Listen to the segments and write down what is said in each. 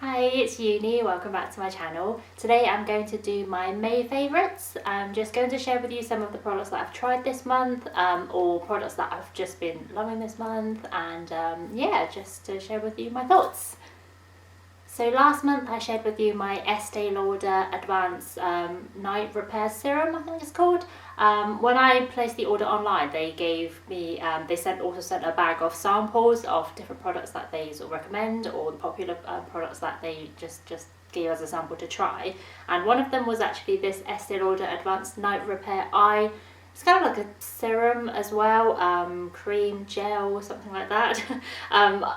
Hi, it's Uni. Welcome back to my channel. Today I'm going to do my May favourites. I'm just going to share with you some of the products that I've tried this month or products that I've just been loving this month, and yeah, just to share with you my thoughts. So last month I shared with you my Estee Lauder Advanced Night Repair Serum, I think it's called. When I placed the order online, they gave me, they also sent a bag of samples of different products that they sort of recommend, or the popular products that they just gave as a sample to try. And one of them was actually this Estee Lauder Advanced Night Repair Eye. It's kind of like a serum as well, cream, gel, something like that.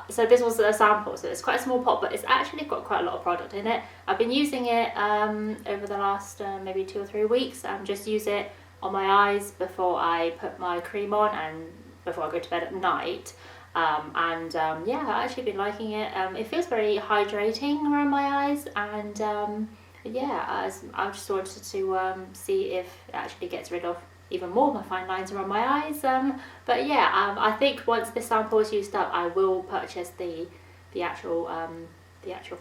So this was a sample, so it's quite a small pot, but it's actually got quite a lot of product in it. I've been using it over the last maybe 2 or 3 weeks. Just use it on my eyes before I put my cream on and before I go to bed at night. Yeah, I've actually been liking it. It feels very hydrating around my eyes, and yeah, I just wanted to see if it actually gets rid of even more of my fine lines around my eyes. But yeah, I think once this sample is used up, I will purchase the actual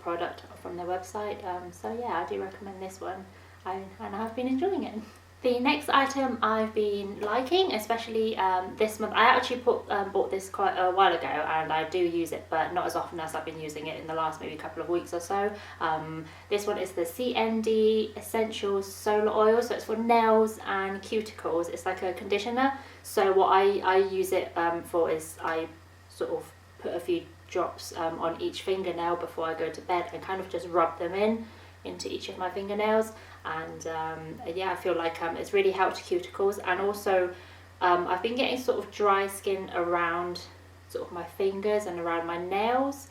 product from their website. So yeah, I do recommend this one, and I've been enjoying it. The next item I've been liking, especially this month, I actually bought this quite a while ago, and I do use it, but not as often as I've been using it in the last maybe couple of weeks or so. This one is the CND Essentials Solar Oil, so it's for nails and cuticles. It's like a conditioner. So what I use it for is I sort of put a few drops on each fingernail before I go to bed, and kind of just rub them into each of my fingernails. And yeah, I feel like it's really helped cuticles, and also I've been getting sort of dry skin around sort of my fingers and around my nails,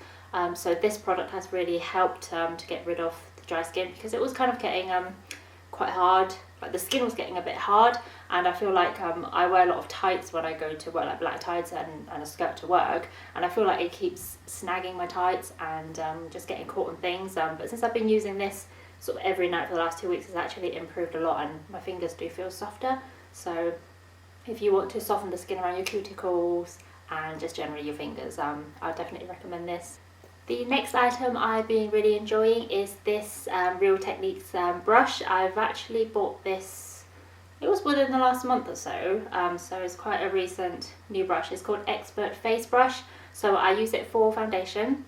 so this product has really helped to get rid of the dry skin, because it was kind of getting quite hard, like the skin was getting a bit hard, and I feel like I wear a lot of tights when I go to work, like black tights and a skirt to work, and I feel like it keeps snagging my tights and just getting caught in things, but since I've been using this sort of every night for the last 2 weeks, it's actually improved a lot, and my fingers do feel softer. So if you want to soften the skin around your cuticles and just generally your fingers, I definitely recommend this. The next item I've been really enjoying is this Real Techniques brush. I've actually bought this, it was within the last month or so, so it's quite a recent new brush. It's called Expert Face Brush, so I use it for foundation.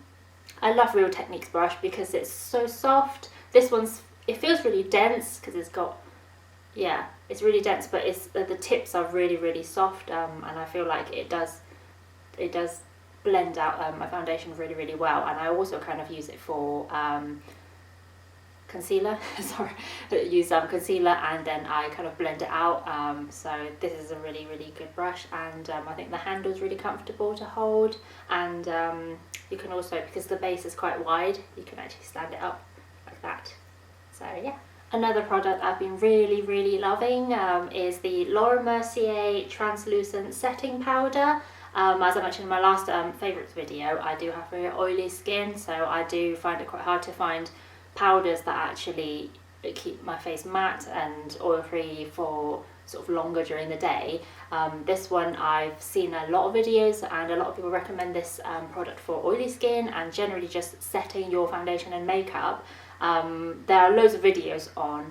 I love Real Techniques brush because it's so soft. This it feels really dense because it's got, yeah, it's really dense, but it's the tips are really soft, and I feel like it does blend out my foundation really well. And I also kind of use it for concealer. Sorry, use concealer, and then I kind of blend it out. So this is a really good brush, and I think the handle is really comfortable to hold, and you can also, because the base is quite wide, you can actually stand it up like that. So yeah. Another product I've been really loving is the Laura Mercier Translucent Setting Powder. As I mentioned in my last favourites video, I do have very oily skin, so I do find it quite hard to find powders that actually keep my face matte and oil free for sort of longer during the day. This one, I've seen a lot of videos, and a lot of people recommend this product for oily skin and generally just setting your foundation and makeup. There are loads of videos on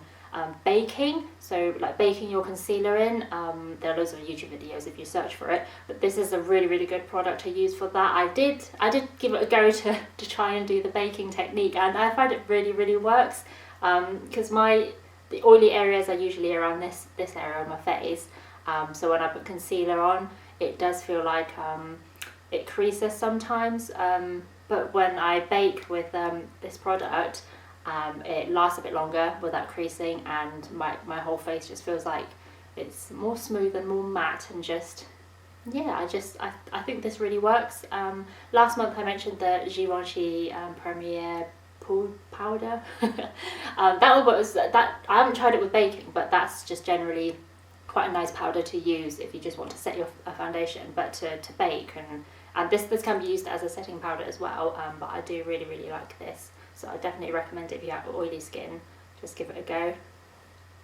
baking, so like baking your concealer in. There are loads of YouTube videos if you search for it, but this is a really good product to use for that. I did give it a go to try and do the baking technique, and I find it really works, because the oily areas are usually around this area of my face, so when I put concealer on, it does feel like it creases sometimes, but when I bake with this product, it lasts a bit longer without creasing, and my whole face just feels like it's more smooth and more matte, and just, yeah, I think this really works. Last month I mentioned the Givenchy Premier Pool Powder. That one was, that I haven't tried it with baking, but that's just generally quite a nice powder to use if you just want to set your foundation, but to bake, and this can be used as a setting powder as well, but I do really like this. So I definitely recommend it if you have oily skin, just give it a go.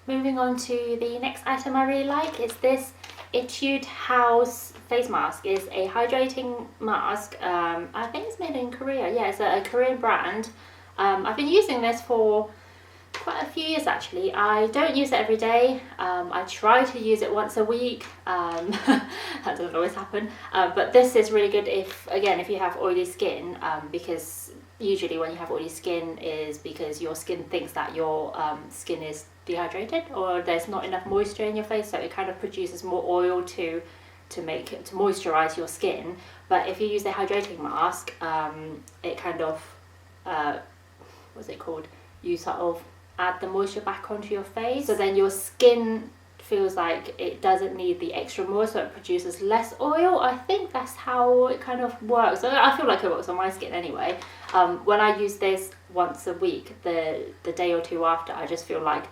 Moving on to the next item I really like is this Etude House face mask. It's a hydrating mask. I think it's made in Korea. Yeah, it's a Korean brand. I've been using this for quite a few years actually. I don't use it every day. I try to use it once a week. That doesn't always happen. But this is really good if you have oily skin, because usually when you have oily skin is because your skin thinks that your skin is dehydrated or there's not enough moisture in your face, so it kind of produces more oil to moisturize your skin. But if you use a hydrating mask, it kind of what's it called? You sort of add the moisture back onto your face, so then your skin feels like it doesn't need the extra moisture, so it produces less oil. I think that's how it kind of works. I feel like it works on my skin anyway. When I use this once a week, the day or two after, I just feel like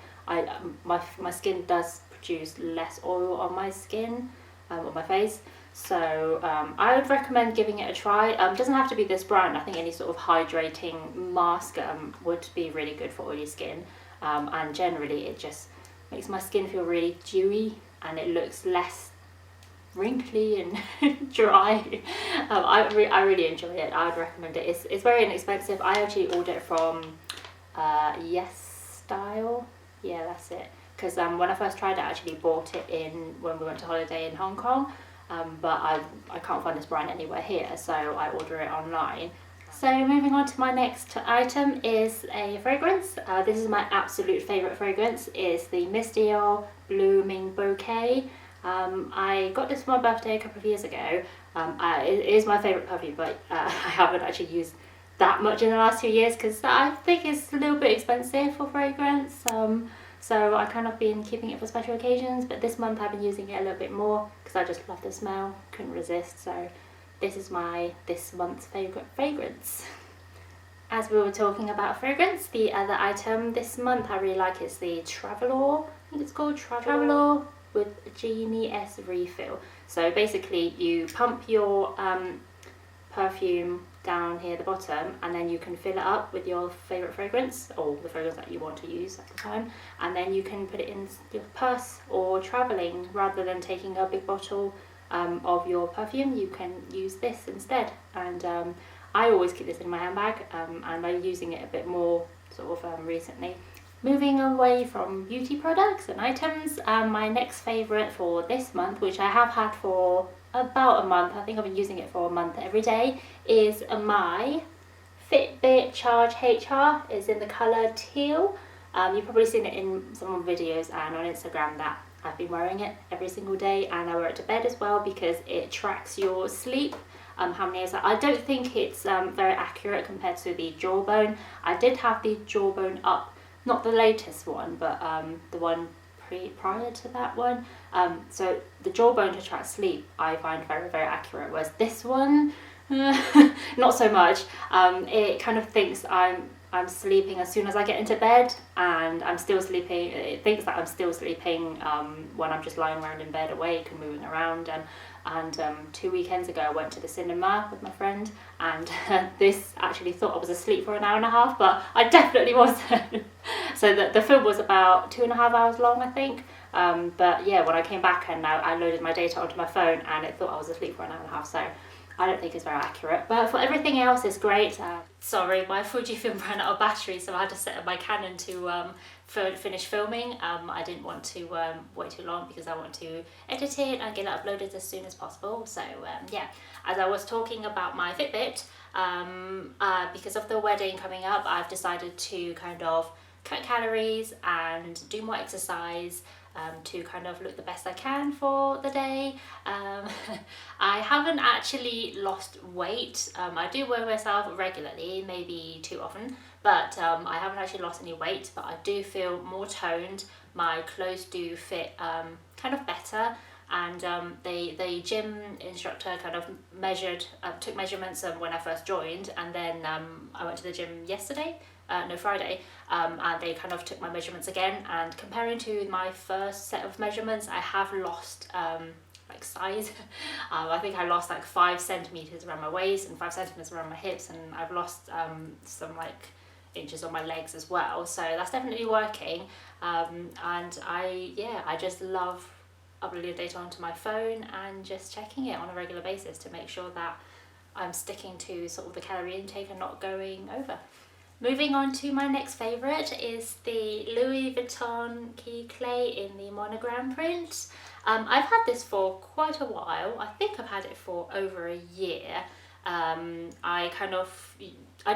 my skin does produce less oil on my skin, on my face. So I would recommend giving it a try. It doesn't have to be this brand. I think any sort of hydrating mask would be really good for oily skin. And generally it just makes my skin feel really dewy and it looks less wrinkly and dry. I really enjoy it. I would recommend it. It's very inexpensive. I actually ordered it from Yes Style. Yeah, that's it. Because when I first tried it, I actually bought it when we went to holiday in Hong Kong. But I can't find this brand anywhere here, so I order it online. So moving on to my next item is a fragrance. This is my absolute favourite fragrance. It's the Miss Dior Blooming Bouquet. I got this for my birthday a couple of years ago. It is my favourite perfume, but I haven't actually used that much in the last 2 years because I think it's a little bit expensive for fragrance. So I kind of been keeping it for special occasions, but this month I've been using it a little bit more because I just love the smell, couldn't resist. So this is this month's favourite fragrance. As we were talking about fragrance, the other item this month I really like is the Travalo, I think it's called Travalo with a Genie S refill. So basically you pump your perfume down here at the bottom, and then you can fill it up with your favourite fragrance or the fragrance that you want to use at the time, and then you can put it in your purse or travelling. Rather than taking a big bottle of your perfume, you can use this instead. And I always keep this in my handbag, and I'm using it a bit more sort of recently. Moving away from beauty products and items, my next favourite for this month, which I have had for about a month, I think I've been using it for a month every day, is my Fitbit Charge HR. It's in the colour teal. You've probably seen it in some of my videos and on Instagram that I've been wearing it every single day, and I wear it to bed as well because it tracks your sleep. How many hours? I don't think it's very accurate compared to the Jawbone. I did have the Jawbone up, not the latest one, but the one prior to that one. So the Jawbone to track sleep I find very, very accurate, whereas this one not so much. It kind of thinks I'm sleeping as soon as I get into bed, and I'm still sleeping. It thinks that I'm still sleeping when I'm just lying around in bed awake and moving around. And 2 weekends ago I went to the cinema with my friend, and this actually thought I was asleep for an hour and a half, but I definitely wasn't. So the film was about 2.5 hours long, I think. But yeah, when I came back and I loaded my data onto my phone, and it thought I was asleep for an hour and a half. So I don't think it's very accurate, but for everything else it's great. Sorry, my Fujifilm ran out of battery, so I had to set up my Canon to finish filming. I didn't want to wait too long because I want to edit it and get it uploaded as soon as possible. So yeah, as I was talking about my Fitbit, because of the wedding coming up, I've decided to kind of cut calories and do more exercise to kind of look the best I can for the day. I haven't actually lost weight. I do weigh myself regularly, maybe too often, but I haven't actually lost any weight, but I do feel more toned. My clothes do fit kind of better, and the gym instructor kind of took measurements when I first joined, and then I went to the gym Friday, and they kind of took my measurements again, and comparing to my first set of measurements, I have lost like size. I think I lost like 5 centimeters around my waist and 5 centimeters around my hips, and I've lost some like inches on my legs as well, so that's definitely working. And I just love uploading data onto my phone and just checking it on a regular basis to make sure that I'm sticking to sort of the calorie intake and not going over. Moving on to my next favourite is the Louis Vuitton Cuticle in the Monogram print. I've had this for quite a while. I think I've had it for over a year. I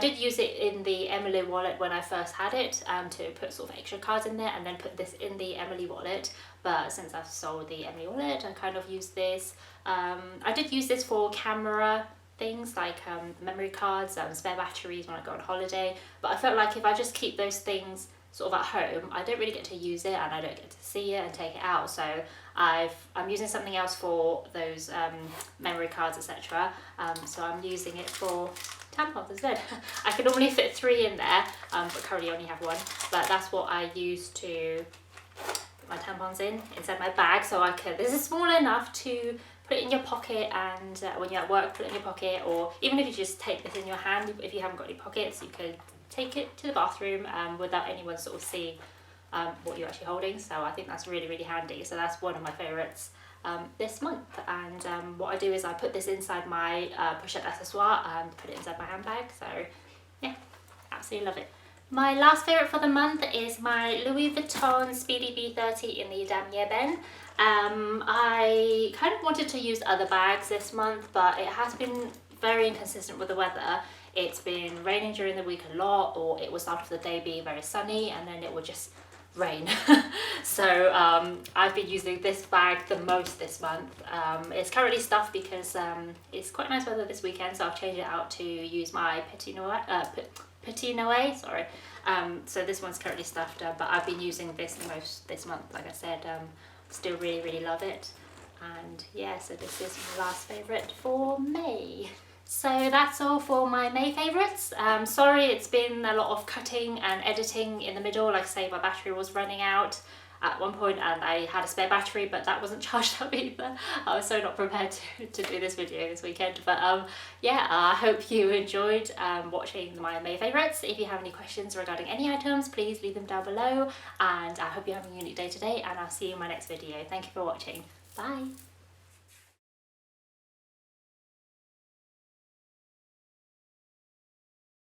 did use it in the Emily wallet when I first had it, to put sort of extra cards in there and then put this in the Emily wallet. But since I've sold the Emily wallet, I kind of use this. I did use this for camera things like memory cards, spare batteries when I go on holiday. But I felt like if I just keep those things sort of at home, I don't really get to use it and I don't get to see it and take it out. So I'm using something else for those memory cards, etc. So I'm using it for tampons instead. I can normally fit 3 in there, but currently only have 1. But that's what I use to put my tampons inside my bag. So this is small enough to put it in your pocket, and when you're at work, put it in your pocket, or even if you just take this in your hand, if you haven't got any pockets, you could take it to the bathroom without anyone sort of seeing what you're actually holding. So I think that's really, really handy. So that's one of my favourites this month. And what I do is I put this inside my push-up accessoire and put it inside my handbag. So yeah, absolutely love it. My last favourite for the month is my Louis Vuitton Speedy B30 in the Damier Ebene. I kind of wanted to use other bags this month, but it has been very inconsistent with the weather. It's been raining during the week a lot, or it will start off the day being very sunny and then it will just rain. So I've been using this bag the most this month. It's currently stuffed because it's quite nice weather this weekend, so I've changed it out to use my Petit Noir, sorry. So this one's currently stuffed, but I've been using this the most this month, like I said. Still really, really love it. And yeah, so this is my last favourite for May. So that's all for my May favourites. Sorry, it's been a lot of cutting and editing in the middle. Like I say, my battery was running out at one point and I had a spare battery, but that wasn't charged up either. I was so not prepared to do this video this weekend. But yeah, I hope you enjoyed watching my May favourites. If you have any questions regarding any items, please leave them down below. And I hope you're having a unique day today, and I'll see you in my next video. Thank you for watching. Bye.